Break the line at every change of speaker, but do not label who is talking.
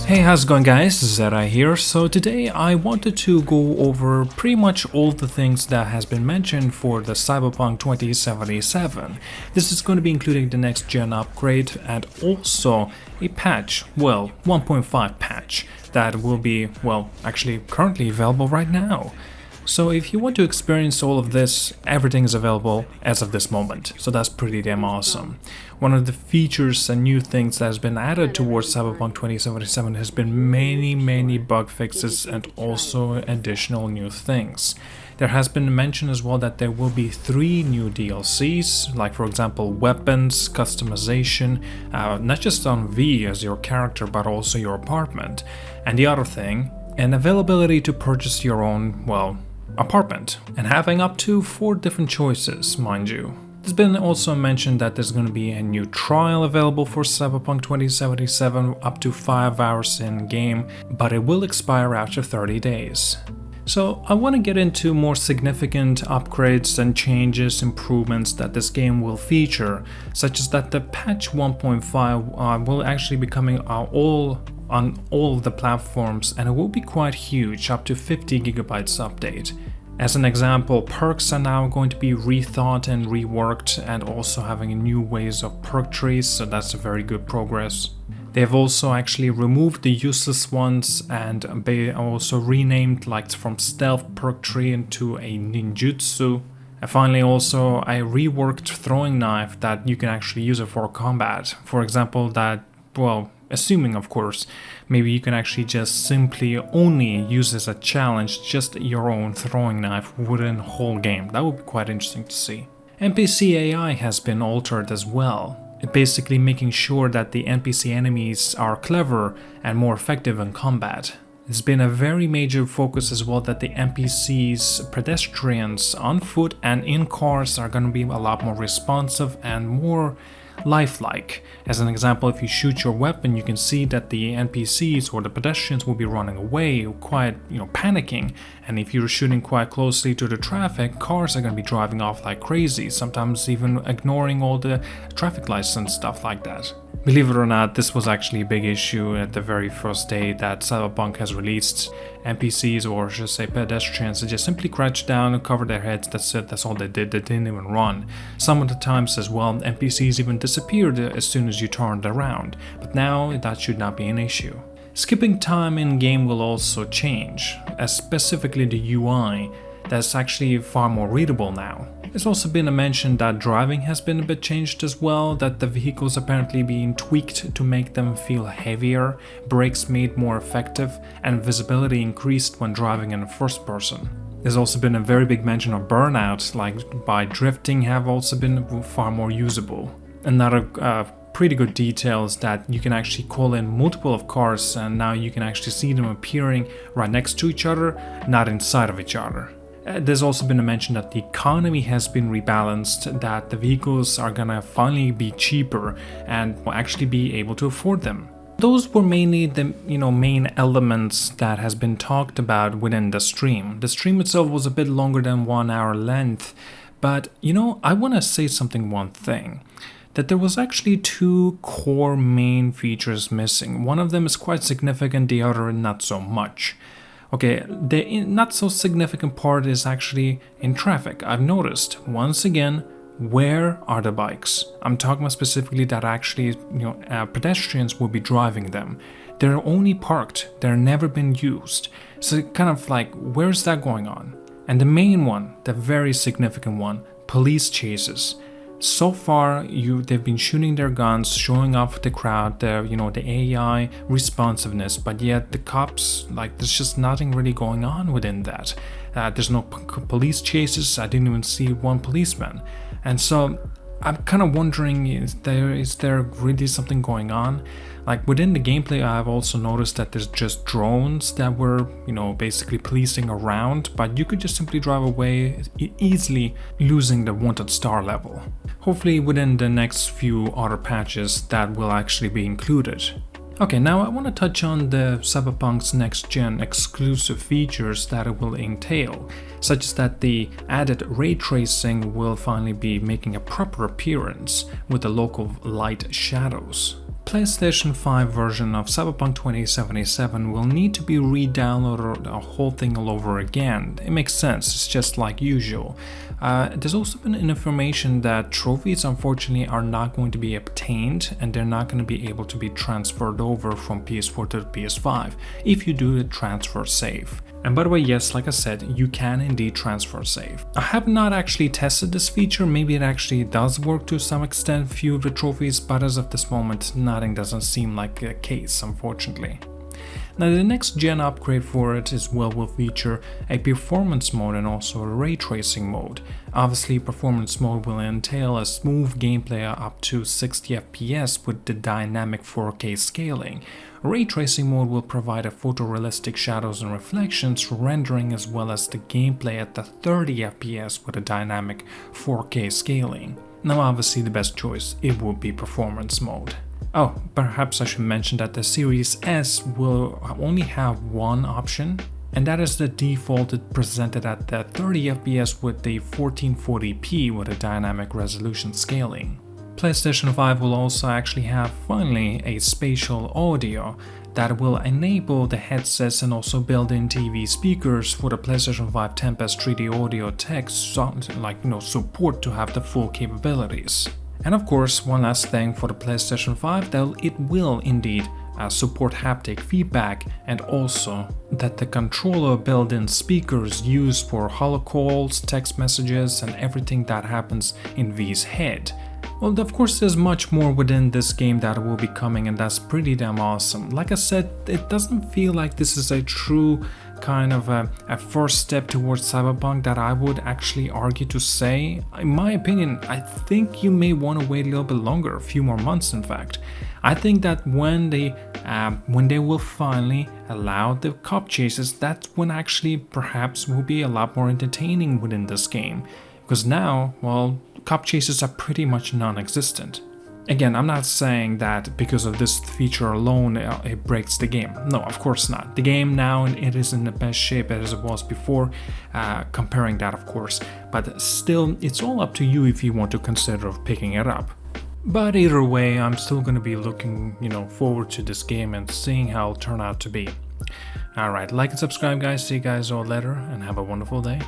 Hey, how's it going guys? ZDEyE here. So today I wanted to go over pretty much all the things that has been mentioned for the Cyberpunk 2077. This is going to be including the next gen upgrade and also a patch, 1.5 patch that will be, actually currently available right now. So if you want to experience all of this, everything is available as of this moment, so that's pretty damn awesome. One of the features and new things that has been added towards Cyberpunk 2077 has been many bug fixes and also additional new things. There has been mention as well that there will be 3 new DLCs, like for example weapons, customization, not just on V as your character but also your apartment, and the other thing, an availability to purchase your own, apartment, and having up to 4 different choices, mind you. There's been also mentioned that there's going to be a new trial available for Cyberpunk 2077, up to 5 hours in game, but it will expire after 30 days. So I want to get into more significant upgrades and changes, improvements that this game will feature, such as that the patch 1.5 will actually be coming on all of the platforms, and it will be quite huge, up to 50 gigabytes update. As an example, perks are now going to be rethought and reworked, and also having new ways of perk trees, so that's a very good progress. They have also actually removed the useless ones, and they also renamed like from stealth perk tree into a ninjutsu. And finally also a reworked throwing knife that you can actually use it for combat. For example, that, assuming of course, maybe you can actually just simply only use as a challenge just your own throwing knife within the whole game. That would be quite interesting to see. NPC AI has been altered as well, basically making sure that the NPC enemies are clever and more effective in combat. It's been a very major focus as well that the NPCs, pedestrians on foot and in cars are going to be a lot more responsive and more lifelike. As an example, if you shoot your weapon, you can see that the NPCs or the pedestrians will be running away, quite, panicking. And if you're shooting quite closely to the traffic, cars are going to be driving off like crazy, sometimes even ignoring all the traffic lights and stuff like that. Believe it or not, this was actually a big issue at the very first day that Cyberpunk has released. NPCs, or should I say pedestrians, they just simply crouched down and covered their heads. That's it, that's all they did. They didn't even run. Some of the times as well, NPCs even disappeared as soon as you turned around, but now that should not be an issue. Skipping time in game will also change, as specifically the UI, that's actually far more readable now. There's also been a mention that driving has been a bit changed as well, that the vehicles apparently being tweaked to make them feel heavier, brakes made more effective, and visibility increased when driving in first person. There's also been a very big mention of burnout, like by drifting have also been far more usable. Another pretty good detail is that you can actually call in multiple of cars, and now you can actually see them appearing right next to each other, not inside of each other. There's also been a mention that the economy has been rebalanced, that the vehicles are gonna finally be cheaper and will actually be able to afford them. Those were mainly the main elements that has been talked about within the stream. The stream itself was a bit longer than 1 hour length, but I want to say one thing. That there was actually 2 core main features missing. One of them is quite significant, the other not so much. Okay, the not so significant part is actually in traffic. I've noticed, once again, where are the bikes? I'm talking about specifically that actually, pedestrians will be driving them. They're only parked, they're never been used. So kind of like, where's that going on? And the main one, the very significant one, police chases. So far, they've been shooting their guns, showing off the crowd, the AI responsiveness, but yet the cops, there's just nothing really going on within that. There's no police chases. I didn't even see one policeman, and so I'm kind of wondering: is there really something going on? Like within the gameplay, I've also noticed that there's just drones that were, basically policing around, but you could just simply drive away, easily losing the wanted star level. Hopefully within the next few other patches that will actually be included. Okay, now I want to touch on the Cyberpunk's next-gen exclusive features that it will entail, such as that the added ray tracing will finally be making a proper appearance with the local light shadows. PlayStation 5 version of Cyberpunk 2077 will need to be re-downloaded the whole thing all over again. It makes sense, it's just like usual. There's also been information that trophies unfortunately are not going to be obtained and they're not going to be able to be transferred over from PS4 to the PS5 if you do the transfer save. And by the way, yes, like I said, you can indeed transfer save. I have not actually tested this feature, maybe it actually does work to some extent, few of the trophies, but as of this moment, nothing doesn't seem like a case, unfortunately. Now the next gen upgrade for it as well will feature a performance mode and also a ray tracing mode. Obviously performance mode will entail a smooth gameplay up to 60 FPS with the dynamic 4K scaling. Ray tracing mode will provide a photorealistic shadows and reflections rendering as well as the gameplay at the 30 FPS with a dynamic 4K scaling. Now obviously the best choice, it would be performance mode. Oh, perhaps I should mention that the Series S will only have one option, and that is the default presented at the 30 FPS with the 1440p with a dynamic resolution scaling. PlayStation 5 will also actually have finally a spatial audio that will enable the headsets and also built-in TV speakers for the PlayStation 5 Tempest 3D audio tech support to have the full capabilities. And of course, one last thing for the PlayStation 5, that it will indeed support haptic feedback, and also that the controller built-in speakers used for holo calls, text messages and everything that happens in V's head. Well, of course there's much more within this game that will be coming, and that's pretty damn awesome. Like I said, it doesn't feel like this is a true kind of a first step towards Cyberpunk that I would actually argue to say. In my opinion, I think you may want to wait a little bit longer, a few more months in fact. I think that when they will finally allow the cop chases, that's when actually perhaps will be a lot more entertaining within this game. Because now, well, cop chases are pretty much non-existent. Again, I'm not saying that because of this feature alone it breaks the game. No, of course not. The game now, it is in the best shape as it was before, comparing that of course. But still, it's all up to you if you want to consider picking it up. But either way, I'm still going to be looking, forward to this game and seeing how it'll turn out to be. Alright, like and subscribe guys, see you guys all later, and have a wonderful day.